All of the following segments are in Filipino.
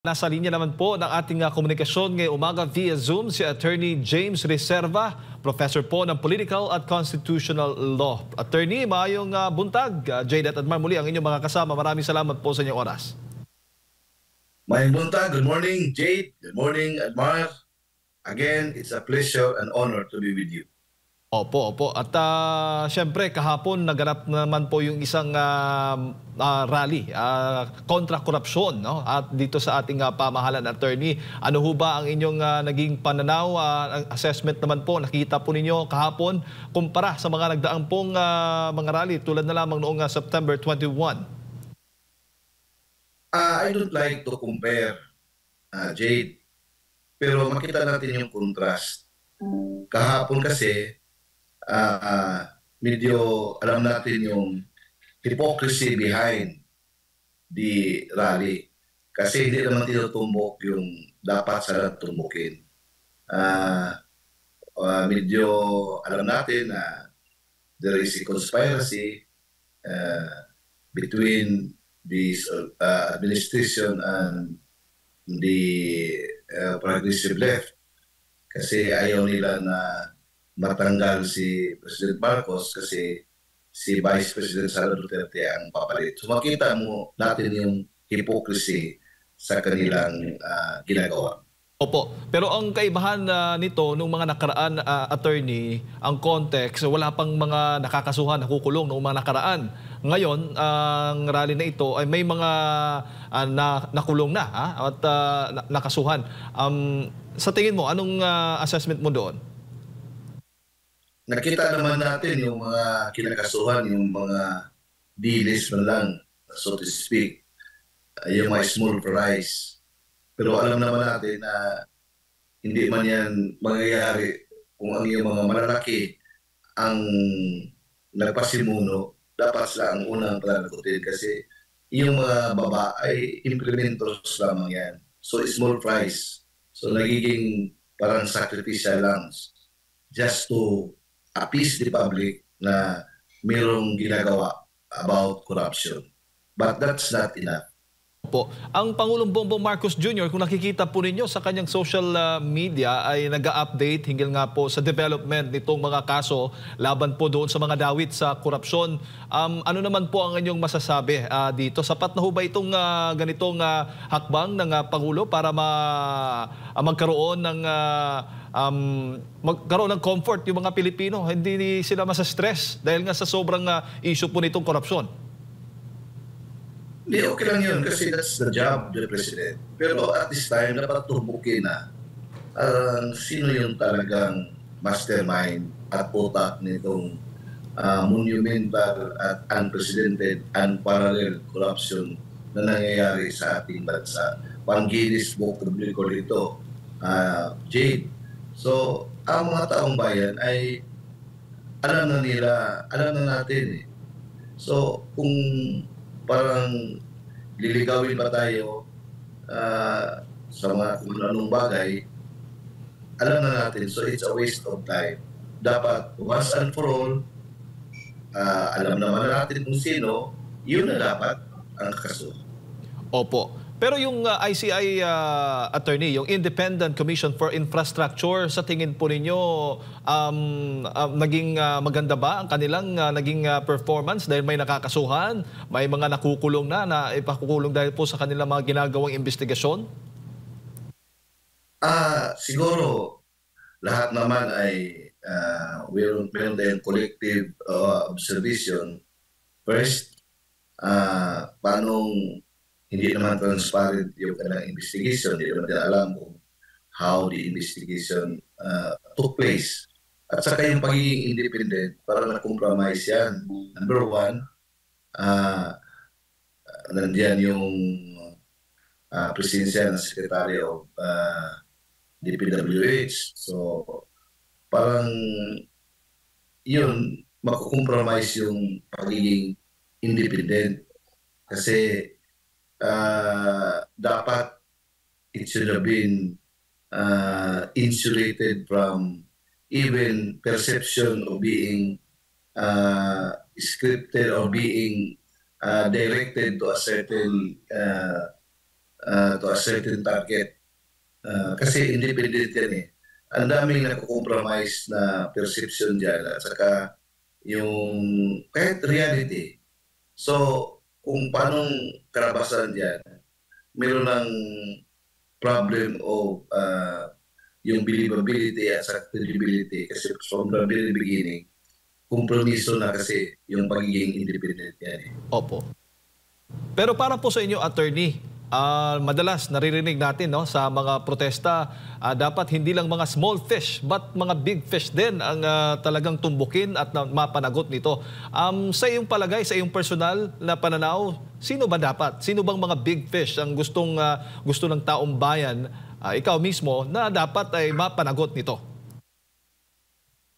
Nasa linya naman po ng ating komunikasyon ngayong umaga via Zoom si Attorney James Reserva, Professor po ng Political at Constitutional Law. Attorney, maayong buntag. Jade at Admar, muli ang inyong mga kasama. Maraming salamat po sa inyong oras. Maayong buntag. Good morning, Jade. Good morning, Admar. Again, it's a pleasure and honor to be with you. Opo. At syempre kahapon naganap naman po yung isang rally kontra korupsyon, no? At dito sa ating pamahalan, attorney, ano ho ba ang inyong naging pananaw, ang assessment naman po nakita po ninyo kahapon kumpara sa mga nagdaang pong mga rally tulad na lamang noong September 21? I don't like to compare, Jade, pero makita natin yung contrast. Kahapon kasi medyo alam natin yung hypocrisy behind the rally. Kasi hindi naman tinutumbok yung dapat sana tumbukin. Medyo alam natin na there is a conspiracy between this administration and the progressive left. Kasi ayaw nila na matanggal si President Marcos kasi si Vice President Sara Duterte ang papalit. So makita mo natin yung hypocrisy sa kanilang ginagawa. Opo, pero ang kaibahan nito nung mga nakaraan, attorney, ang context, wala pang mga nakakasuhan, nakukulong noong mga nakaraan. Ngayon, ang rally na ito ay may mga nakulong na at nakasuhan. Sa tingin mo, anong assessment mo doon? Nakita naman natin yung mga kinakasuhan, yung mga dilis man lang, so to speak, yung mga small fries. Pero alam naman natin na hindi man yan mangyayari kung ang yung mga malalaki ang nagpasimuno, dapat sila ang unang pananagutin kasi yung mga baba ay implementors lamang yan. So small fries. So nagiging parang sacrificial lang just to appease the public na mayroong ginagawa about corruption. But that's not enough. Po. Ang Pangulong Bongbong Marcos Jr., kung nakikita po ninyo sa kanyang social media, ay nag-update hinggil nga po sa development nitong mga kaso laban po doon sa mga dawit sa korupsyon. Ano naman po ang inyong masasabi dito? Sapat na ho ba itong ganitong hakbang ng Pangulo para magkaroon ng comfort yung mga Pilipino? Hindi sila masa-stress dahil nga sa sobrang issue po nitong korupsyon. Hindi, okay lang yun kasi that's the job of the President. Pero at this time, dapat tumbukin na sino yung talagang mastermind at utak nitong monumental at unprecedented, unparalleled corruption na nangyayari sa ating bansa. Pang-Guinness Book of Record ito, Jade. So, ang mga taong bayan ay alam na nila, alam na natin eh. So, kung parang liligawin pa tayo sa mga kung anong bagay, alam na natin. So it's a waste of time. Dapat once and for all, alam naman natin kung sino, yun na dapat ang kaso. Opo. Pero yung ICI, attorney, yung Independent Commission for Infrastructure, sa tingin po ninyo, naging maganda ba ang kanilang naging performance dahil may nakakasuhan, may mga nakukulong na ipakukulong dahil po sa kanilang mga ginagawang investigasyon? Siguro, lahat naman ay meron tayong collective observation. First, paanong hindi naman transparent yung kanilang investigation. Hindi naman alam kung how the investigation took place. At saka yung pagiging independent, parang na-compromise yan. Number one, nandiyan yung presensya ng Secretary of DPWH. So, parang yun, makukompromise yung pagiging independent. Kasi dapat it should have been insulated from even perception of being scripted or being directed to a certain to a certain target. Kasi independent yan eh. Ang daming nakukompromise na perception dyan at saka yung kahit reality. So, kung paano karabasan dyan, meron ng problem of yung believability at sa credibility kasi from the very beginning, kompromiso na kasi yung pagiging independent yan eh. Opo. Pero para po sa inyo, attorney, madalas naririnig natin no, sa mga protesta, dapat hindi lang mga small fish but mga big fish din ang talagang tumbukin at mapanagot nito. Sa iyong palagay, sa iyong personal na pananaw, sino ba dapat? Sino bang mga big fish ang gusto ng taong bayan, ikaw mismo, na dapat ay mapanagot nito?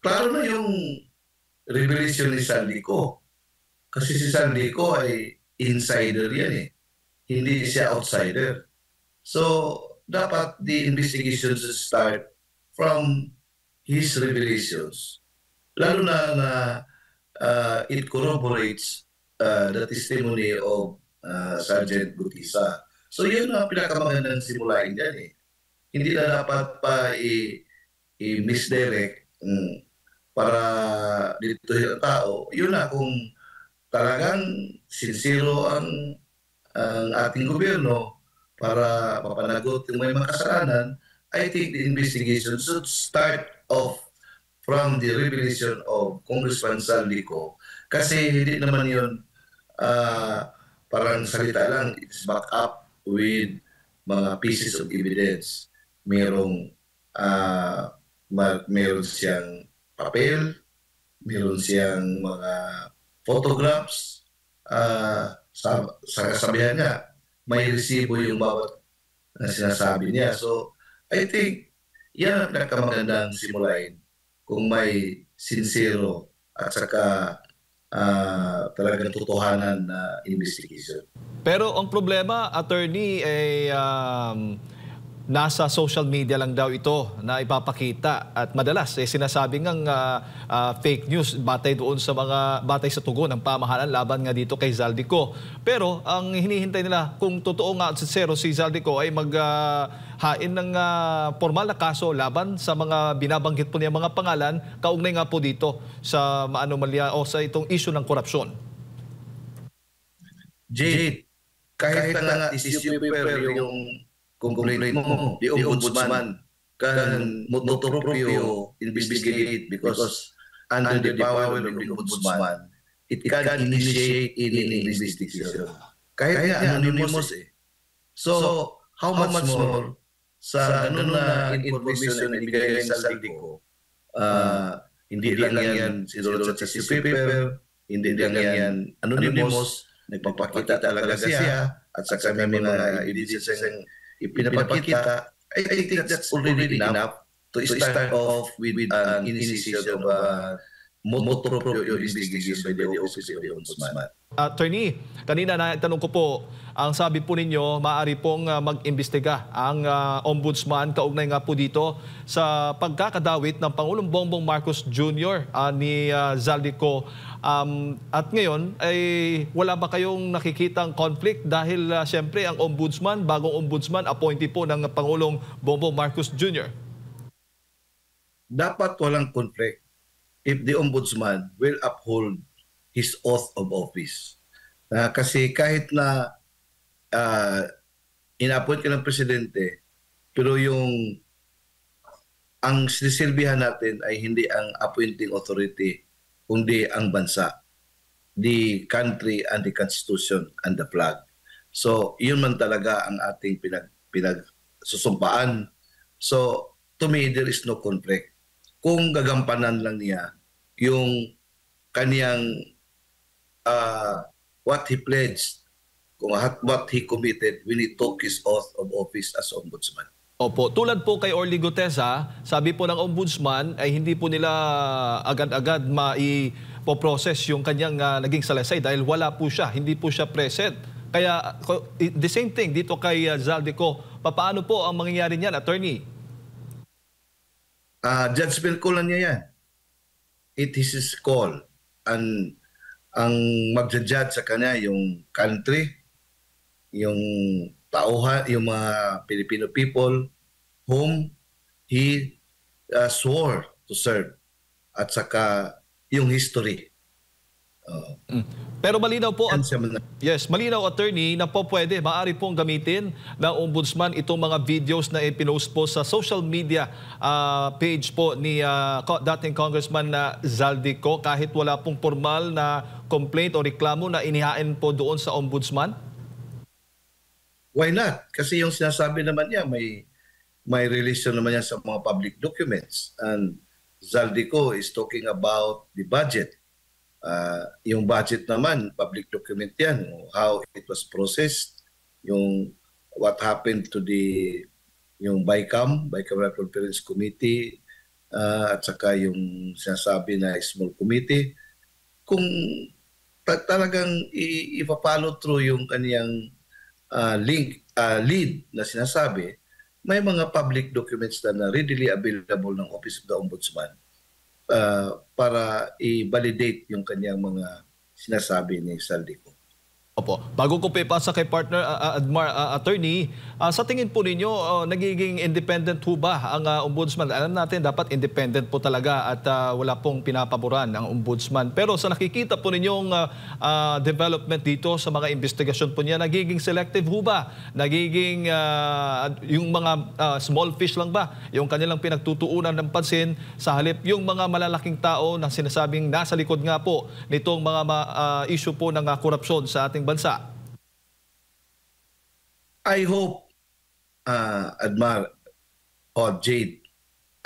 Klaro na yung revelation ni Sandico. Kasi si Sandico ay insider yan eh. Hindi siya outsider. So, dapat the investigations start from his revelations. Lalo na it corroborates the testimony of Sergeant Gutisa. So, yun ang pinakamagandang simulain dyan eh. Hindi na dapat pa i-misdirect para dito yung tao. Yun na kung talagang sincero ang ating gobyerno para mapanagot yung may mga kasalanan, I think the investigation should start off from the revelation of Congressman Saldico. Kasi hindi naman yun parang salita lang, it's back up with mga pieces of evidence. Merong siyang papel, meron siyang mga photographs, sa kasabihan niya, may resibo yung bawat na sinasabi niya. So, I think, yan ang pinakamagandang simulain kung may sincero at saka talagang totohanan na investigation. Pero ang problema, attorney, ay nasa social media lang daw ito na ipapakita at madalas sinasabi ngang fake news batay sa tugon ng pamahalaan laban nga dito kay Zaldico. Pero ang hinihintay nila kung totoo nga si Zaldico ay maghain ng formal na kaso laban sa mga binabanggit po niya mga pangalan kaugnay nga po dito sa maanomalya o sa itong issue ng korupsyon. Jade, kahit na issue paper yung complaint mo, the ombudsman can motoproprio investigate because under the power of the ombudsman, it can initiate any investigation. Kahit nga anonymous eh. So, how much more sa ganun na information na ibigay sa Saldico, hindi lang yan sinulat sa paper, hindi lang yan anonymous, nagpapakita talaga siya, at saka may mga evidence ipinapakita, I think that's already enough to start off with an initiation of motoproprio investigation by the Office of the Ombudsman. Attorney, kanina natanong ko po, ang sabi po ninyo, maaari pong mag-imbestiga ang ombudsman kaugnay nga po dito sa pagkakadawit ng Pangulong Bongbong Marcos Jr. Ni Zaldico. At ngayon, ay wala ba kayong nakikitang conflict dahil siyempre ang ombudsman, bagong ombudsman, appointee po ng Pangulong Bongbong Marcos Jr.? Dapat walang conflict if the ombudsman will uphold his oath of office. Kasi kahit na ina-appoint ka ng presidente, pero ang sinisilbihan natin ay hindi ang appointing authority, kundi ang bansa, the country and the constitution and the flag. So, yun man talaga ang ating pinagsusumpaan. So, to me, there is no conflict. Kung gagampanan lang niya yung kaniyang what he pledged, what he committed when he took his oath of office as ombudsman. Opo, tulad po kay Orly Gutesa, sabi po ng ombudsman ay hindi po nila agad-agad maipoprocess yung kanyang naging salaysay dahil wala po siya, hindi po siya present. Kaya the same thing dito kay Zaldico, paano po ang mangyayari niyan, attorney? Judgment call na niya yan. It is his call. Ang magja-judge sa kanya yung country, yung tauhan, yung mga Filipino people whom he swore to serve, at saka yung history. Pero malinaw po Yan at siya yes, malinaw attorney na po pwede, maaari pong gamitin ng ombudsman itong mga videos na ipinost po sa social media page po ni dating Congressman na Zaldico kahit wala pong formal na complaint o reklamo na inihain po doon sa ombudsman? Why not? Kasi yung sinasabi naman niya, may relation naman yan sa mga public documents. And Zaldico is talking about the budget. Yung budget naman, public document yan. How it was processed, yung what happened to yung BICAM Conference Committee, at saka yung sinasabi na small committee. Kung talagang ipa-follow through yung kaniyang lead na sinasabi, may mga public documents na readily available ng Office of the Ombudsman para i-validate yung kanyang mga sinasabi ni Zaldico. Opo. Bago ko pipasa kay partner attorney, sa tingin po ninyo, nagiging independent ho ba ang ombudsman? Alam natin, dapat independent po talaga at wala pong pinapaboran ang ombudsman. Pero sa nakikita po ninyong development dito sa mga investigasyon po niya, nagiging selective ho ba? Nagiging yung mga small fish lang ba? Yung kanilang pinagtutuunan ng pansin sa halip yung mga malalaking tao na sinasabing nasa likod nga po nitong mga issue po ng korupsyon sa ating bansa? I hope, Admar or Jade,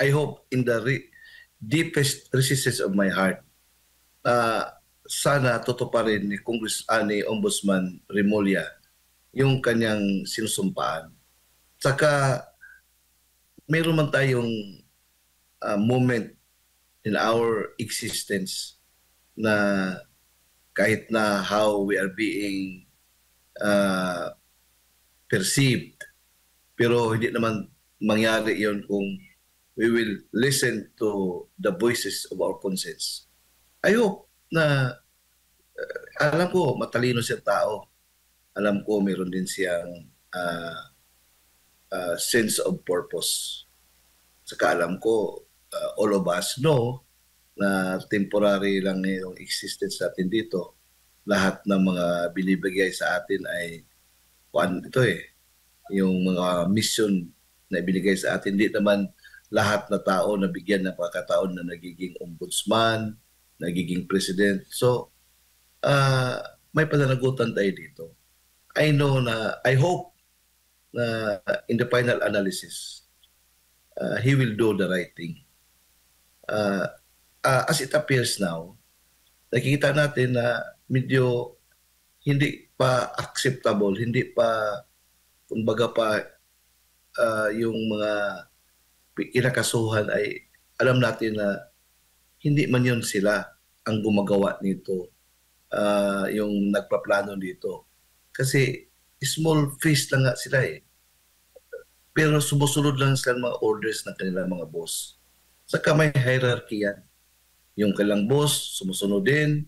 I hope in the deepest recesses of my heart, sana tutuparin ni ni Ombudsman Remulla yung kanyang sinusumpaan. Saka mayroon man tayong moment in our existence na kahit na how we are being perceived, pero hindi naman mangyari yon kung we will listen to the voices of our conscience. I hope na alam ko matalino siyang tao. Alam ko meron din siyang sense of purpose. Saka alam ko all of us know na temporary lang yung existence natin dito. Lahat ng mga binibigay sa atin ay yung mga mission na ibinigay sa atin. Hindi naman lahat na tao na bigyan ng pagkataon na nagiging ombudsman, nagiging president. So, may pananagutan tayo dito. I hope na in the final analysis, he will do the right thing. As it appears now, nakikita natin na medyo hindi pa acceptable, hindi pa, kumbaga pa, yung mga kinakasuhan ay alam natin na hindi man yun sila ang gumagawa nito, yung nagpaplano dito. Kasi small fish lang nga sila eh. Pero sumusunod lang sila ng mga orders ng kanilang mga boss. Saka may hierarchy yan. Yung kailang boss, sumusunod din.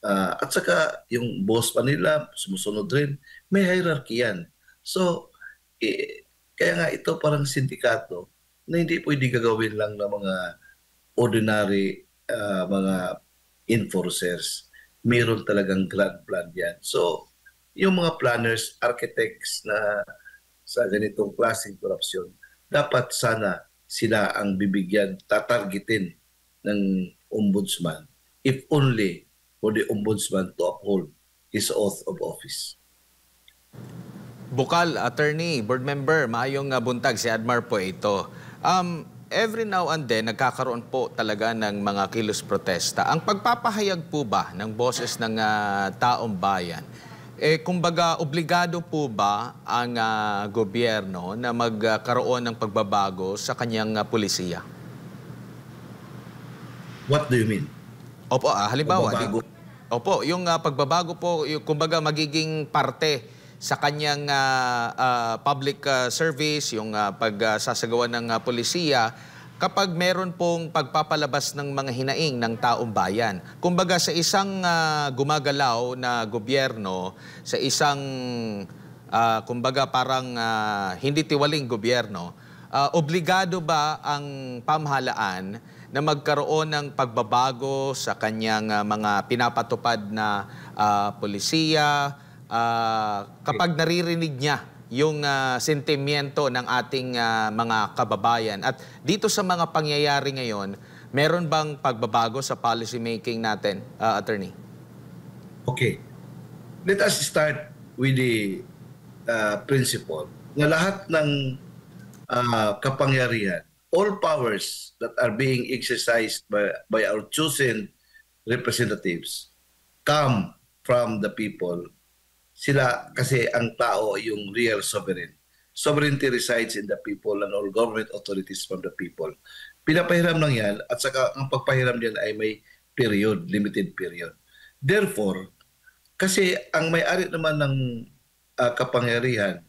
At saka yung boss pa nila, sumusunod rin. May hierarchy yan. So, kaya nga ito parang sindikato na hindi pwede gagawin lang ng mga ordinary mga enforcers. Meron talagang grand plan yan. So, yung mga planners, architects na sa ganitong klaseng korupsyon, dapat sana sila ang bibigyan, tatargetin ng ombudsman, if only for the ombudsman to uphold his oath of office. Bukal, attorney, board member, maayong buntag si Admar po ito. Every now and then, nagkakaroon po talaga ng mga kilos protesta. Ang pagpapahayag po ba ng boses ng taong bayan, kumbaga, obligado po ba ang gobyerno na magkaroon ng pagbabago sa kanyang pulisiya? What do you mean? Opo, halimbawa, Pagbabago? yung pagbabago po, kumbaga magiging parte sa kanyang public service, yung pagsasagawa ng pulisiya, kapag meron pong pagpapalabas ng mga hinaing ng taong bayan. Kumbaga sa isang gumagalaw na gobyerno, sa isang kumbaga parang hindi tiwaling gobyerno, obligado ba ang pamahalaan na magkaroon ng pagbabago sa kanyang mga pinapatupad na polisiya kapag naririnig niya yung sentimiento ng ating mga kababayan? At dito sa mga pangyayari ngayon, meron bang pagbabago sa policy making natin, Attorney? Okay. Let us start with the principle na lahat ng kapangyarihan, all powers that are being exercised by our chosen representatives come from the people. Sila kasi ang tao yung real sovereign. Sovereignty resides in the people and all government authorities from the people. Pinapahiram lang yan at saka ang pagpahiram diyan ay may period, limited period. Therefore, kasi ang may-ari naman ng kapangyarihan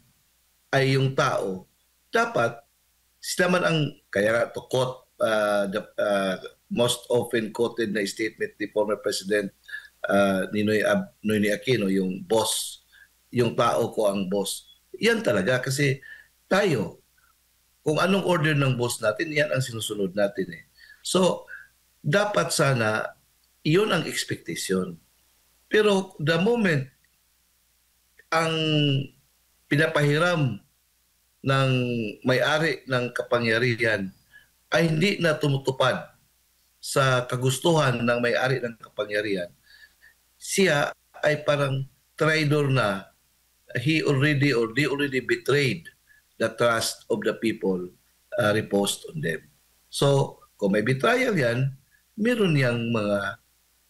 ay yung tao, dapat sila man ang, kaya nga to quote the most often quoted na statement ni former President Noynoy Aquino, yung boss, yung tao ko ang boss. Yan talaga kasi tayo, kung anong order ng boss natin, yan ang sinusunod natin eh. So, dapat sana, iyon ang expectation. Pero the moment ang pinapahiram ng may-ari ng kapangyarihan ay hindi na tumutupad sa kagustuhan ng may-ari ng kapangyarihan, siya ay parang traitor na. They already betrayed the trust of the people reposed on them. So, kung may betrayal yan, meron yang mga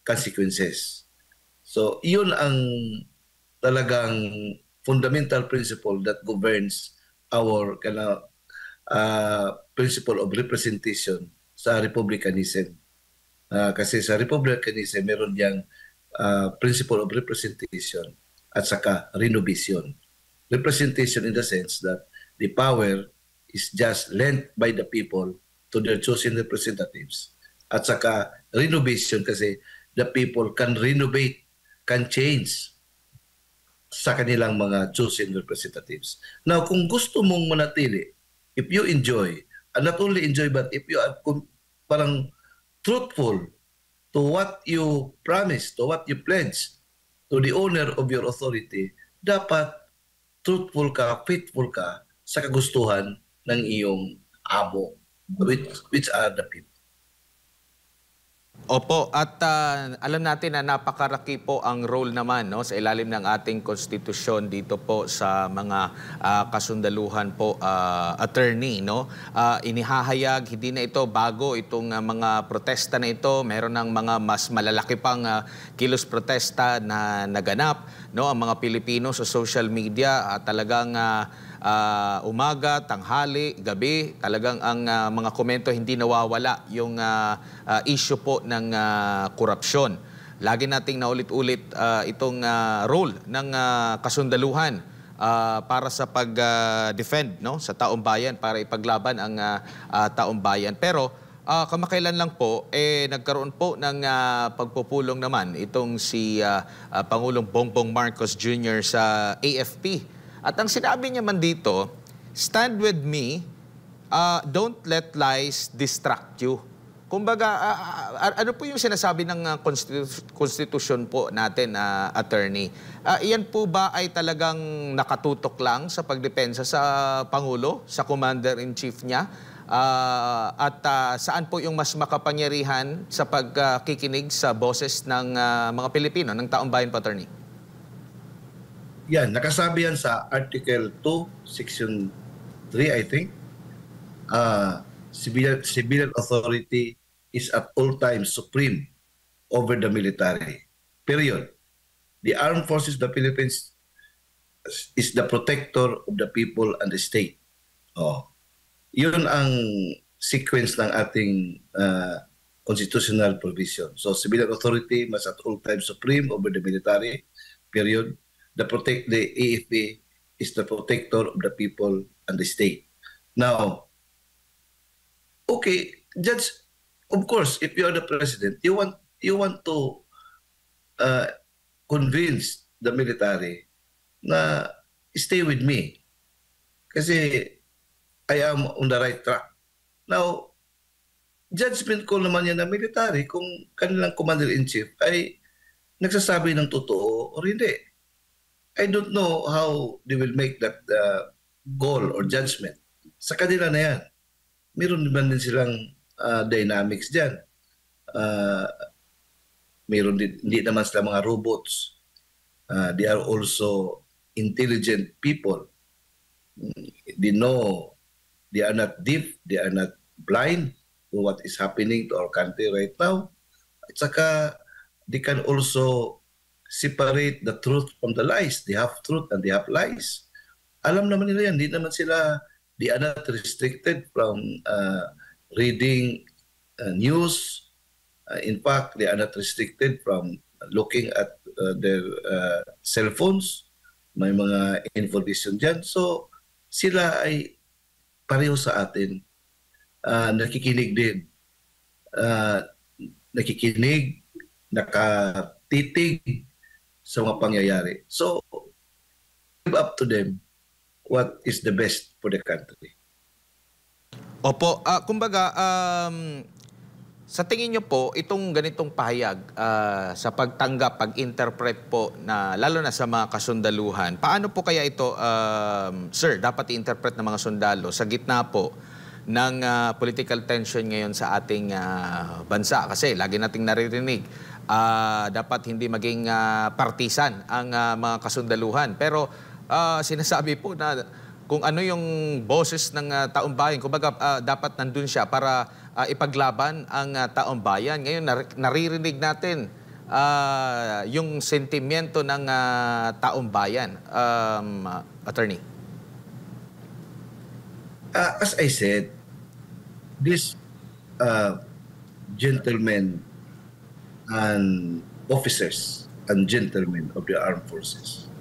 consequences. So, iyon ang talagang fundamental principle that governs our principle of representation sa republicanism. Kasi sa republicanism, meron yang principle of representation at saka renovation. Representation in the sense that the power is just lent by the people to their chosen representatives. At saka renovation kasi the people can renovate, can change sa kanilang mga chosen representatives. Now, kung gusto mong manatili, if you enjoy, and not only enjoy, but if you are parang truthful to what you promise, to what you pledge to the owner of your authority, dapat truthful ka, faithful ka sa kagustuhan ng iyong amo, which are the people. Opo, at alam natin na napakaraki po ang role naman, no, sa ilalim ng ating konstitusyon dito po sa mga kasundaluhan po, attorney, no. Inihahayag, hindi na ito bago itong mga protesta na ito. Meron ng mga mas malalaki pang kilos protesta na naganap, no, ang mga Pilipino sa social media talagang umaga, tanghali, gabi, talagang ang mga komento hindi nawawala yung issue po ng korupsyon. Lagi nating naulit-ulit itong role ng kasundaluhan para sa pag-defend, no, sa taong bayan, para ipaglaban ang taong bayan. Pero kamakailan lang po, nagkaroon po ng pagpupulong naman itong si Pangulong Bongbong Marcos Jr. sa AFP. At ang sinabi niya man dito, stand with me, don't let lies distract you. Kumbaga, ano po yung sinasabi ng konstitusyon po natin, attorney? Iyan po ba ay talagang nakatutok lang sa pagdepensa sa Pangulo, sa Commander-in-Chief niya? At saan po yung mas makapangyarihan sa pagkikinig sa boses ng mga Pilipino, ng taong bayan po, attorney? Yan, nakasabi yan sa Article 2, Section 3, I think. Civilian authority is at all times supreme over the military. Period. The armed forces of the Philippines is the protector of the people and the state. Yun ang sequence ng ating constitutional provision. So, civilian authority must at all times supreme over the military. Period. The AFP is the protector of the people and the state. Now, okay, Judge, of course, if you are the president, you want to convince the military na stay with me. Kasi I am on the right track. Now, judgment call naman yan na military kung kanilang commander-in-chief ay nagsasabi ng totoo or hindi. I don't know how they will make that goal or judgment. Sa kanila na yan. Meron naman din silang dynamics dyan. Meron din, hindi naman sila mga robots. They are also intelligent people. They know, they are not deaf, they are not blind to what is happening to our country right now. At saka, they can also separate the truth from the lies. They have truth and they have lies. Alam naman nila yan. Di naman sila, they are not restricted from reading news. In fact, they are not restricted from looking at their cell phones. May mga information dyan. So, sila ay pareho sa atin. Nakikinig din. Nakikinig, nakatitig sa mga pangyayari. So, give up to them what is the best for the country. Opo, kumbaga, sa tingin niyo po, itong ganitong pahayag sa pagtanggap, pag-interpret po, na, lalo na sa mga kasundaluhan, paano po kaya ito, sir, dapat i-interpret ng mga sundalo sa gitna po ng political tension ngayon sa ating bansa? Kasi lagi nating naririnig, dapat hindi maging partisan ang mga kasundaluhan. Pero sinasabi po na kung ano yung boses ng taong bayan, kumbaga dapat nandun siya para ipaglaban ang taong bayan. Ngayon naririnig natin yung sentimiento ng taong bayan. Attorney. As I said, these gentlemen and officers and gentlemen of the armed forces,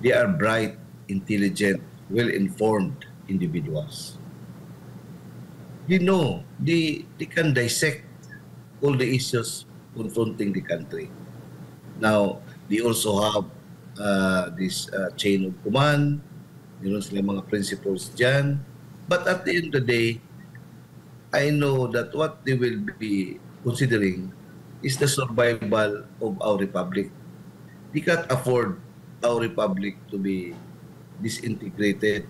they are bright, intelligent, well-informed individuals. You know, they can dissect all the issues confronting the country. Now, they also have this chain of command, meron sila mga principles dyan. But at the end of the day, I know that what they will be considering is the survival of our republic. We can't afford our republic to be disintegrated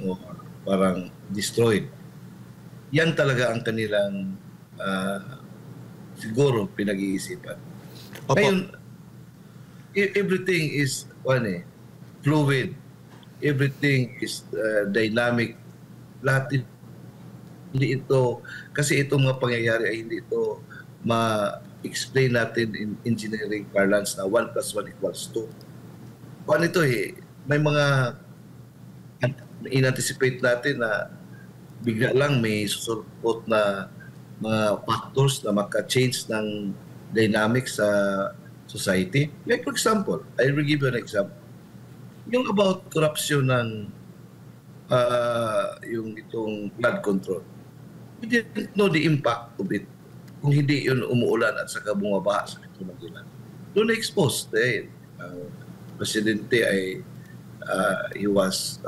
o parang destroyed. Yan talaga ang kanilang siguro pinag-iisipan. Ngayon, everything is fluid. Everything is dynamic. Lahat hindi ito, kasi itong mga pangyayari ay hindi ito ma-explain natin in engineering parlance na 1 + 1 = 2. Kung ito may mga in-anticipate natin na bigla lang may susulpot na mga factors na maka-change ng dynamics sa society. Like for example, I will give you an example. Yung about corruption ng yung itong flood control. We didn't know the impact of it kung hindi yun umuulan at saka bumabaha sa Manila. Doon na-exposed Presidente ay he was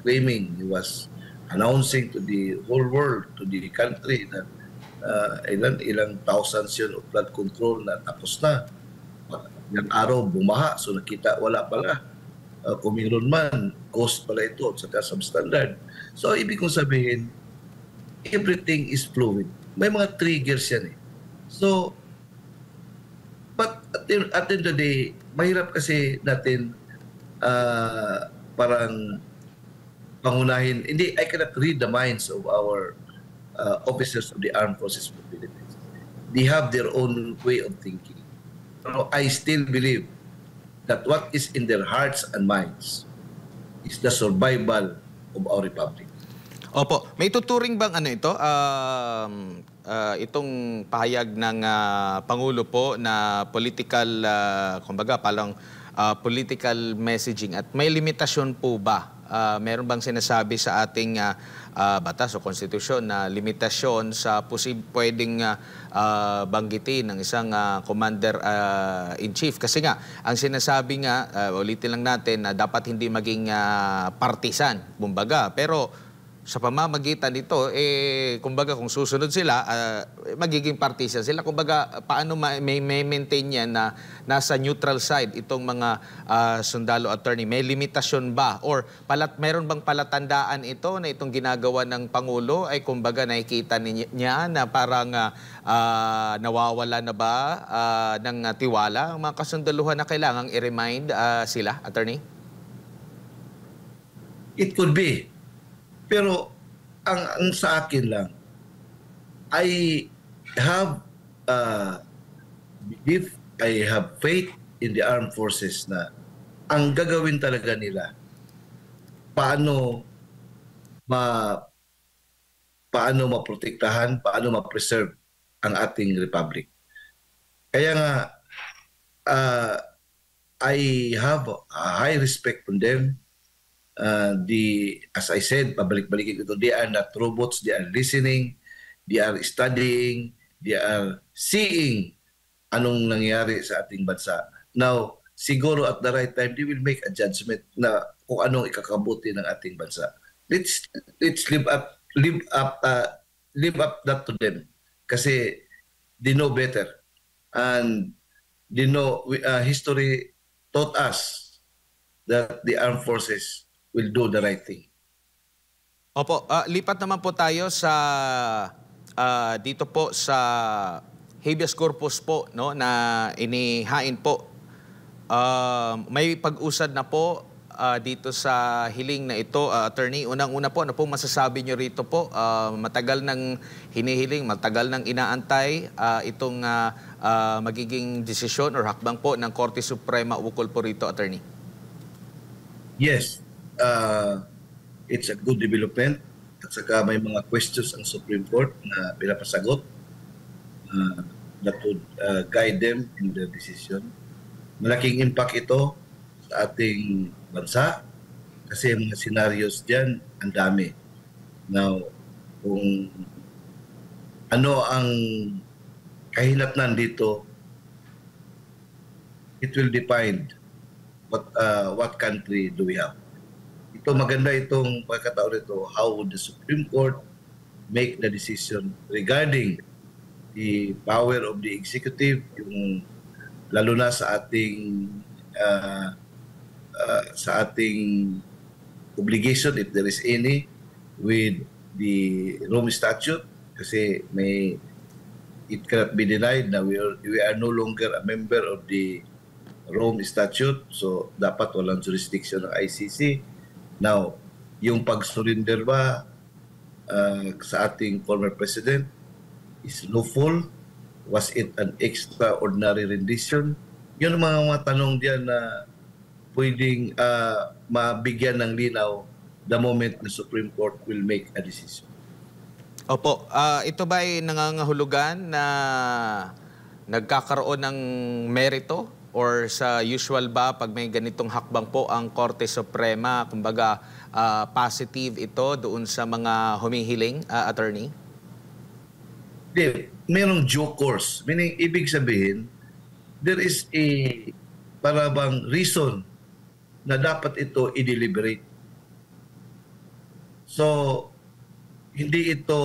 claiming, he was announcing to the whole world, to the country that ilang thousands yun of flood control na tapos na. Yung araw bumaha, so nakita wala pala. Kung mayroon man, cost pala ito at saka substandard. So ibig kong sabihin, everything is fluid. May mga triggers yan So, but at the end of the day, mahirap kasi natin parang pangunahin. Hindi, I cannot read the minds of our officers of the armed forces of the Philippines. They have their own way of thinking. So I still believe that what is in their hearts and minds is the survival of our republic. Opo, may tuturing bang ito? Itong pahayag ng Pangulo po na political, kumbaga, palang political messaging at may limitasyon po ba meron bang sinasabi sa ating batas o konstitusyon na limitasyon sa pwedeng banggitin ng isang commander-in-chief? Kasi nga, ang sinasabi nga, ulitin lang natin na dapat hindi maging partisan, kumbaga. Pero sa pamamagitan nito, kumbaga kung susunod sila, magiging partisan sila. Kumbaga, paano may maintain yan na nasa neutral side itong mga sundalo, attorney? May limitasyon ba? Or meron bang palatandaan ito na itong ginagawa ng Pangulo ay kumbaga nakikita niya na parang nawawala na ba ng tiwala ang mga kasundaluhan na kailangang i-remind sila, attorney? It could be. Pero ang sa akin lang, I have belief, I have faith in the armed forces na ang gagawin talaga nila paano maprotektahan, paano ma-preserve ang ating republic. Kaya nga I have a high respect for them. As I said, pabalik-balikin ito, they are not robots, they are listening, they are studying, they are seeing anong nangyari sa ating bansa. Now, siguro at the right time, they will make a judgment na kung anong ikakabuti ng ating bansa. Let's live up that to them. Kasi they know better. And they know, history taught us that the armed forces will do the right thing. Opo, lipat naman po tayo sa dito po sa habeas corpus po, no, na inihain po. May pag-usad na po dito sa hiling na ito, attorney. Unang-una po, ano po masasabi nyo rito po? Matagal nang hinihiling, matagal nang inaantay itong magiging desisyon or hakbang po ng Korte Suprema ukol po rito, attorney. Yes. It's a good development at saka may mga questions ang Supreme Court na pinapasagot that would guide them in the decision. Malaking impact ito sa ating bansa kasi mga scenarios dyan ang dami. Now, kung ano ang kahinatnan dito, it will define what country do we have. Ito maganda itong pagkataon ito, how would the Supreme Court make the decision regarding the power of the executive, yung lalo na sa ating obligation, if there is any, with the Rome Statute, kasi it cannot be denied na we are no longer a member of the Rome Statute, so dapat walang jurisdiction ng ICC. Now, yung pag-surrender ba sa ating former president is lawful? Was it an extraordinary rendition? Yun ang mga tanong diyan na pwedeng mabigyan ng linaw the moment the Supreme Court will make a decision. Opo, ito ba ay nangangahulugan na nagkakaroon ng merito? Or sa usual ba, pag may ganitong hakbang po ang Korte Suprema, kumbaga positive ito doon sa mga humihiling, attorney? Merong due course. Meaning, ibig sabihin, there is a parabang reason na dapat ito i-deliberate. So, hindi ito,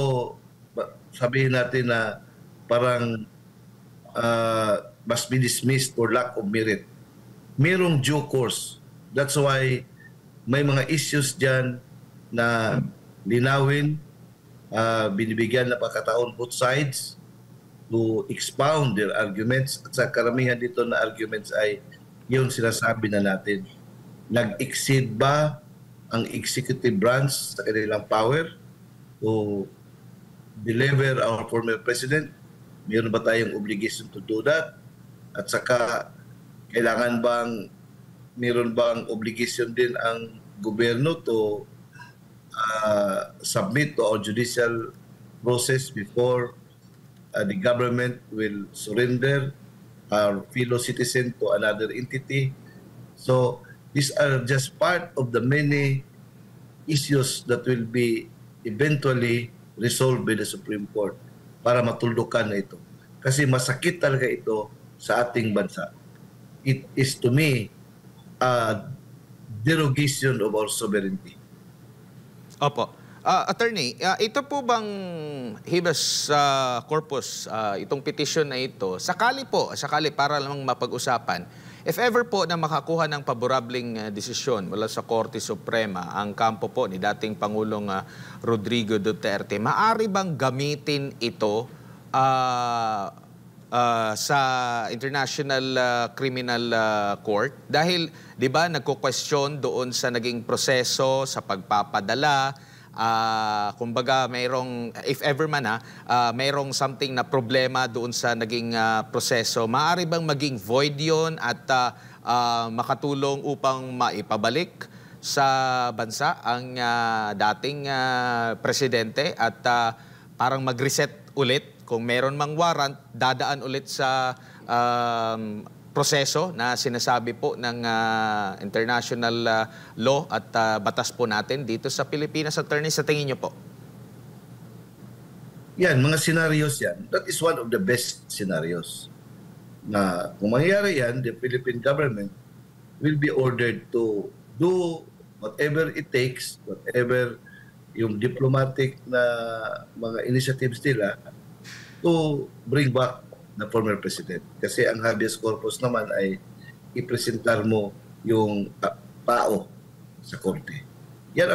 sabihin natin na parang must be dismissed for lack of merit. Merong due course. That's why may mga issues dyan na linawin, binibigyan na pagkataon both sides to expound their arguments. At sa karamihan dito na arguments ay yung sinasabi na natin. Nag-exceed ba ang executive branch sa kanilang power to deliver our former president? Mayroon ba tayong obligation to do that? At saka, mayroon bang obligation din ang gobyerno to submit to our judicial process before the government will surrender our fellow citizen to another entity? So, these are just part of the many issues that will be eventually resolved by the Supreme Court para matuldukan na ito. Kasi masakit talaga ito sa ating bansa. It is to me a derogation of our sovereignty. Opo. Attorney, ito po bang habeas corpus, itong petition na ito, sakali para lang mapag-usapan, if ever po na makakuha ng paborableng desisyon mula sa Korte Suprema ang kampo po ni dating Pangulong Rodrigo Duterte, maaari bang gamitin ito sa International Criminal Court? Dahil, di ba, nagko-question doon sa naging proseso, sa pagpapadala, kumbaga mayroong, if ever man mayroong something na problema doon sa naging proseso, maaari bang maging void yun at makatulong upang maipabalik sa bansa ang dating presidente at parang mag-reset ulit kung meron mang warrant, dadaan ulit sa proseso na sinasabi po ng international law at batas po natin dito sa Pilipinas. Attorney, sa tingin niyo po? Yan, mga scenarios yan. That is one of the best scenarios. Na kung mangyayari yan, the Philippine government will be ordered to do whatever it takes, whatever yung diplomatic na mga initiatives nila to bring back the former president. Kasi ang habeas corpus naman ay ipresentar mo yung tao sa korte. Yan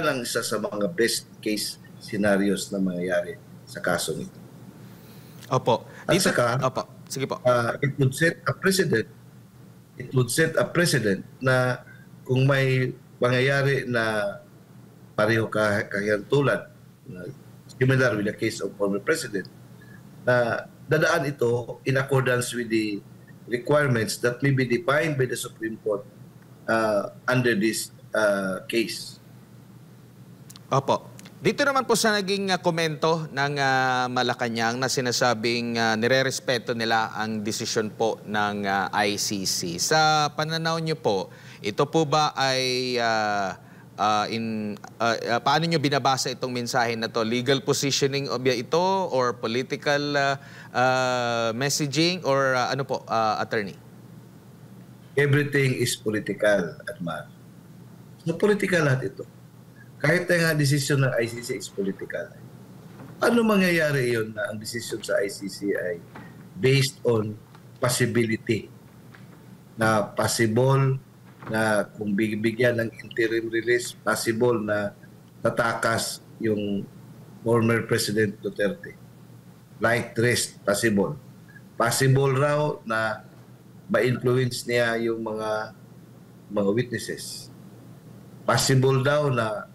ang isa sa mga best case scenarios na mangyayari sa kasong ito. Opo. At saka, opo. Sige po. It would set a precedent na kung may mangyayari na pareho kahiyantulan, similar with the case of former president, na dadaan ito in accordance with the requirements that may be defined by the Supreme Court under this case. Opo. Dito naman po sa naging komento ng Malacanang na sinasabing nire-respeto nila ang desisyon po ng ICC. Sa pananaw niyo po, ito po ba ay paano nyo binabasa itong mensahe na to? Legal positioning of ito or political messaging or ano po, attorney? Everything is political, Admar. So, political lahat ito. Kahit na nga desisyon ng ICC is political. Ano mangyayari yun na ang desisyon sa ICC ay based on possibility na possible na kung bibigyan ng interim release, possible na tatakas yung former President Duterte. Light rest, possible. Possible raw na ma-influence niya yung mga witnesses. Possible daw na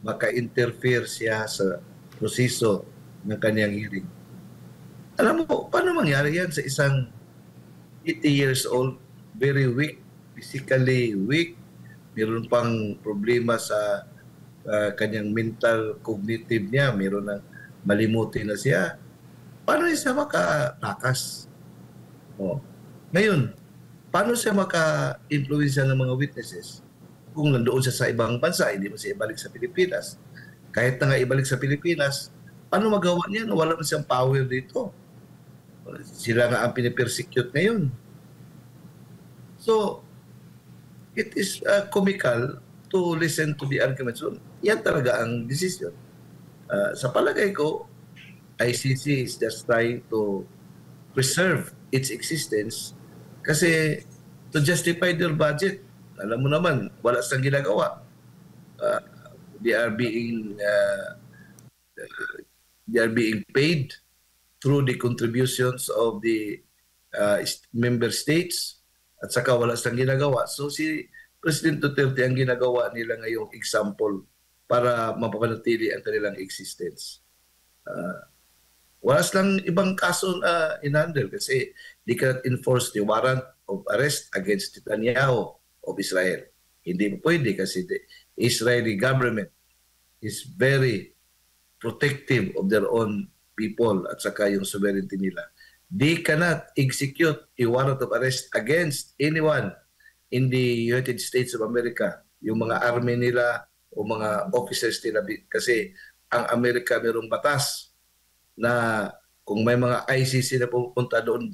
maka-interfere siya sa proseso ng kanyang hearing. Alam mo, paano mangyari yan sa isang 80 years old, very weak, physically weak, meron pang problema sa kanyang mental cognitive niya, meron ng malimutin na siya. Paano siya makatakas? Ngayon, paano siya maka-influensya ng mga witnesses? Kung nandoon siya sa ibang bansa, hindi mo siya ibalik sa Pilipinas. Kahit na nga ibalik sa Pilipinas, paano magawa niya na wala na siyang power dito? Sila nga ang pinipersecute ngayon. So, it is comical to listen to the arguments. So, yan talaga ang decision. Sa palagay ko, ICC is just trying to preserve its existence kasi to justify their budget. Alam mo naman, wala silang ginagawa. They are being paid through the contributions of the member states. At saka wala silang ginagawa. So si President Duterte ang ginagawa nila ngayong example para mapapanatili ang kanilang existence. Wala silang ibang kaso na in-handle kasi they cannot enforce the warrant of arrest against Netanyahu of Israel. Hindi mo pwede kasi the Israeli government is very protective of their own people at saka yung sovereignty nila. They cannot execute a warrant of arrest against anyone in the United States of America. Yung mga army nila, o mga officers nila kasi ang Amerika mayroong batas na kung may mga ICC na pupunta doon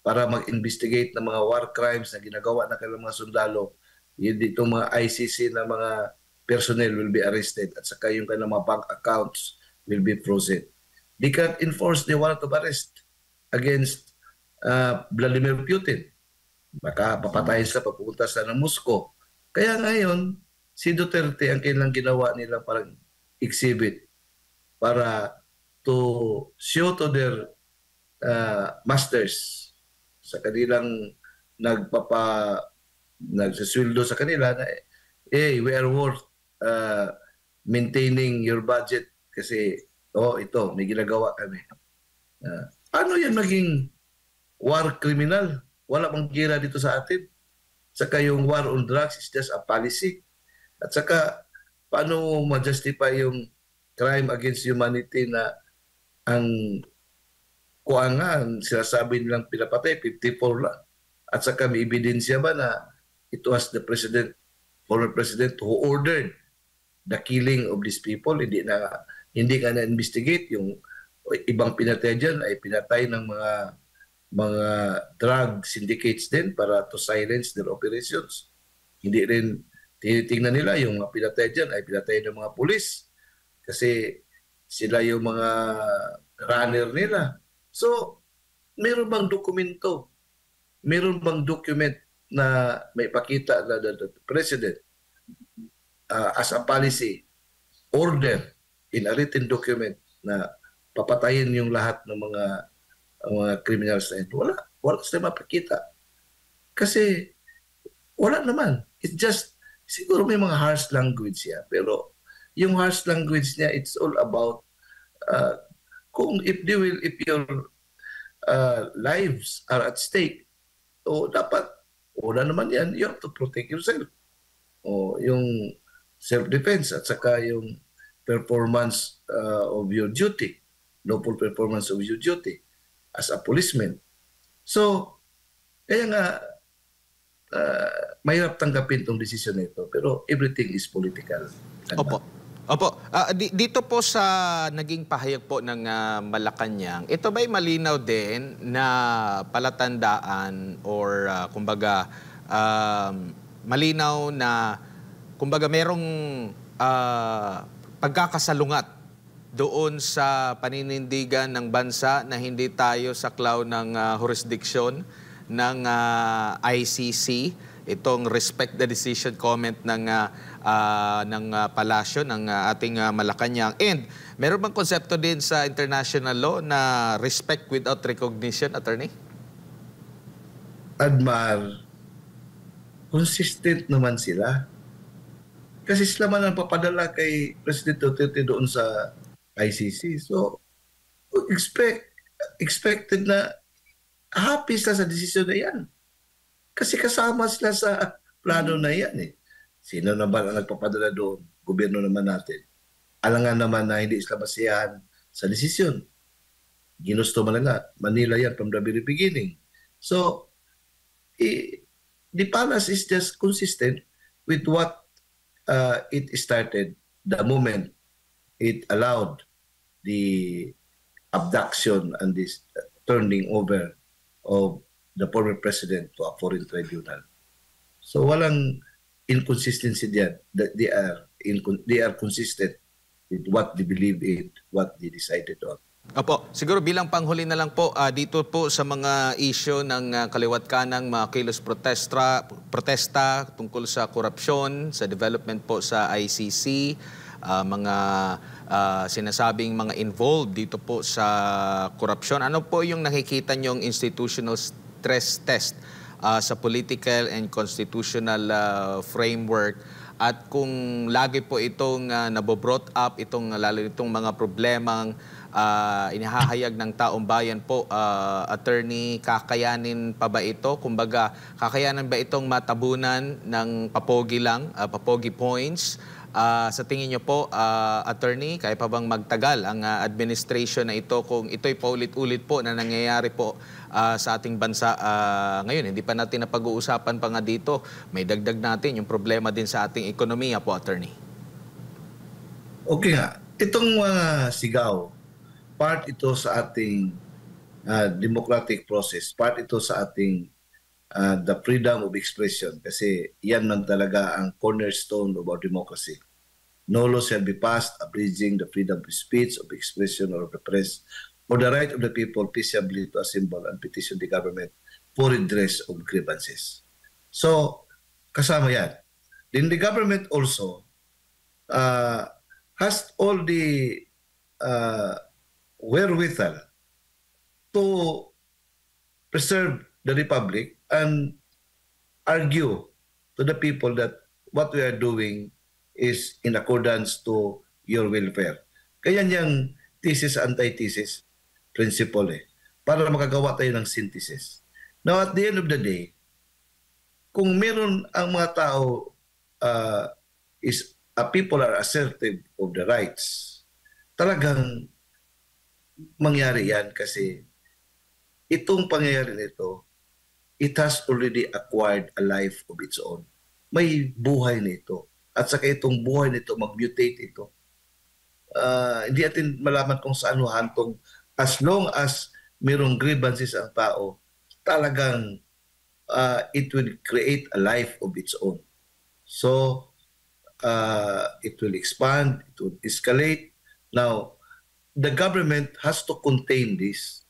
para mag-investigate ng mga war crimes na ginagawa ng kanilang mga sundalo, yun dito mga ICC na mga personnel will be arrested at saka yung kanilang mga bank accounts will be frozen. They can enforce the warrant of arrest against Vladimir Putin. Baka papatayin sa pagpunta sa ng Moscow. Kaya ngayon, si Duterte ang kailang ginawa nila parang exhibit para to show to their masters sa kanilang nagsasweldo sa kanila na, hey, we are worth maintaining your budget kasi, ito, may ginagawa kami. Ano yan maging war criminal? Wala bang gira dito sa atin? Saka yung war on drugs is just a policy. At saka, paano ma-justify yung crime against humanity na ang kuangan, sinasabi nilang pinapatay, 54 lang. At saka may ebidensya ba na it was the former president who ordered the killing of these people? Hindi ka na-investigate. Yung ibang pinatay dyan ay pinatay ng mga drug syndicates din para to silence their operations. Hindi rin tinitingnan nila yung mga pinatay dyan ay pinatay ng mga pulis kasi sila yung mga runner nila. So, meron bang dokumento? Meron bang document na may pakita na the president as a policy order in a written document na papatayin yung lahat ng mga criminals na ito? Wala sila mapakita. Kasi wala naman. It's just, siguro may mga harsh language siya. Pero yung harsh language niya, it's all about if your lives are at stake, dapat, una naman yan, you have to protect yourself. Yung self-defense at saka yung performance of your duty, lawful performance of your duty as a policeman. So, kaya nga, mahirap tanggapin itong desisyon nito, pero everything is political. Opo. Dito po sa naging pahayag po ng Malacanang, ito ba'y malinaw din na palatandaan or kumbaga malinaw na kumbaga merong pagkakasalungat doon sa paninindigan ng bansa na hindi tayo saklaw ng jurisdiction ng ICC, itong respect the decision comment ng palasyo ng ating Malacanang. And meron bang konsepto din sa international law na respect without recognition, attorney? Admar, consistent naman sila. Kasi sila man ang papadala kay President Duterte doon sa ICC. So, expected na happy sila sa desisyon na yan. Kasi kasama sila sa plano na yan eh. Sino naman ang nagpapadala doon? Gobyerno naman natin. Alangan naman na hindi sila masiyahan sa desisyon. Ginusto Manila yan from the very beginning. So, the palace is just consistent with what it started the moment it allowed the abduction and this turning over of the former president to a foreign tribunal. So walang inconsistency diyan. They are consistent with what they believe in, what they decided on. Opo, siguro bilang panghuli na lang po, dito po sa mga issue ng kaliwat kanang mga kilos protesta tungkol sa korupsyon, sa development po sa ICC, mga sinasabing mga involved dito po sa korupsyon. Ano po yung nakikita nyong institutional stress test sa political and constitutional framework? At kung lagi po itong nabobrought up, lalo itong mga problemang inihahayag ng taong bayan po, attorney, kakayanin pa ba ito? Kumbaga, kakayanan ba itong matabunan ng papogi lang, papogi points? Sa tingin niyo po, attorney, kaya pa bang magtagal ang administration na ito kung ito'y paulit-ulit po na nangyayari po sa ating bansa ngayon? Hindi pa natin napag-uusapan pa nga dito. May dagdag natin yung problema din sa ating ekonomiya po, attorney. Okay nga, itong mga sigaw, part ito sa ating democratic process, part ito sa ating the freedom of expression kasi yan man talaga ang cornerstone of our democracy. No law shall be passed abridging the freedom of speech, of expression, or of the press, or the right of the people peaceably to assemble and petition the government for redress of grievances. So, kasama yan. Then the government also has all the wherewithal to preserve the republic and argue to the people that what we are doing is in accordance to your welfare. Kaya niyang thesis, antithesis principle para makagawa tayo ng synthesis. Now at the end of the day, kung meron ang mga tao people are assertive of the rights, talagang mangyari yan kasi itong pangyayari nito, it has already acquired a life of its own. May buhay nito. At saka itong buhay nito, mag-mutate ito. Hindi natin malaman kung saan hantong. As long as mayroong grievances ang tao, talagang it will create a life of its own. So, it will expand, it will escalate. Now, the government has to contain this.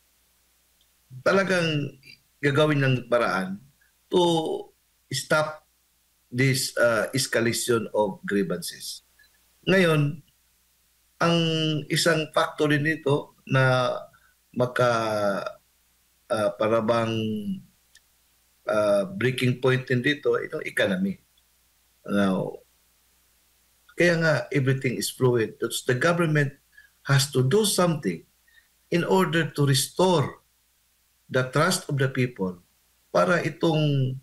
Talagang gagawin ng paraan to stop this escalation of grievances. Ngayon, ang isang factor din nito na parabang breaking point din dito, itong economy. Now, kaya nga everything is fluid. The government has to do something in order to restore the trust of the people para itong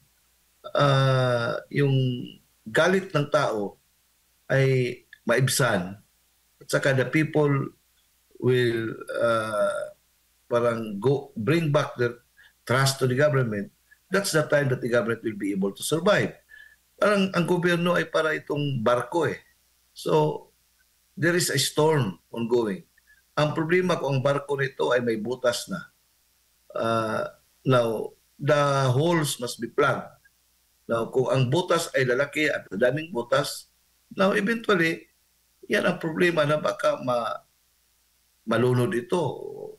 yung galit ng tao ay maibsan at saka the people will bring back their trust to the government. That's the time that the government will be able to survive. Parang ang gobyerno ay para itong barko So there is a storm ongoing. Ang problema kung ang barko nito ay may butas na. Now, the holes must be plugged. Now, kung ang butas ay lalaki at madaming butas, now eventually, yan ang problema na baka malunod ito.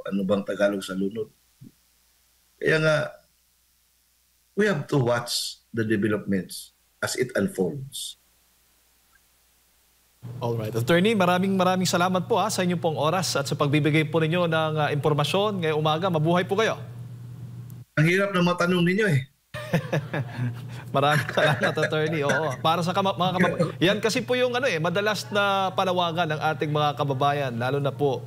Ano bang Tagalog sa lunod? Kaya nga, we have to watch the developments as it unfolds. Alright. Attorney, maraming salamat po sa inyong pong oras at sa pagbibigay po ninyo ng impormasyon ngayong umaga. Mabuhay po kayo. Ang hirap na matanong ninyo Maraming salamat, Attorney. Oo. Para sa mga kababayan. Yan kasi po yung madalas na panawagan ng ating mga kababayan, lalo na po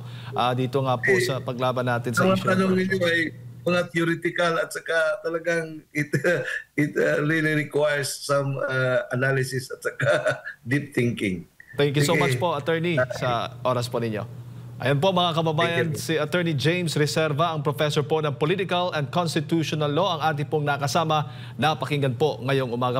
dito nga po sa paglaban natin sa issue. Ang tanong ninyo ay mga theoretical at saka talagang it really requires some analysis at saka deep thinking. Thank you so much po, Attorney, sa oras po ninyo. Ayan po mga kababayan, si Attorney James Reserva, ang professor po ng Political and Constitutional Law, ang ating pong nakasama. Napakinggan po ngayong umaga.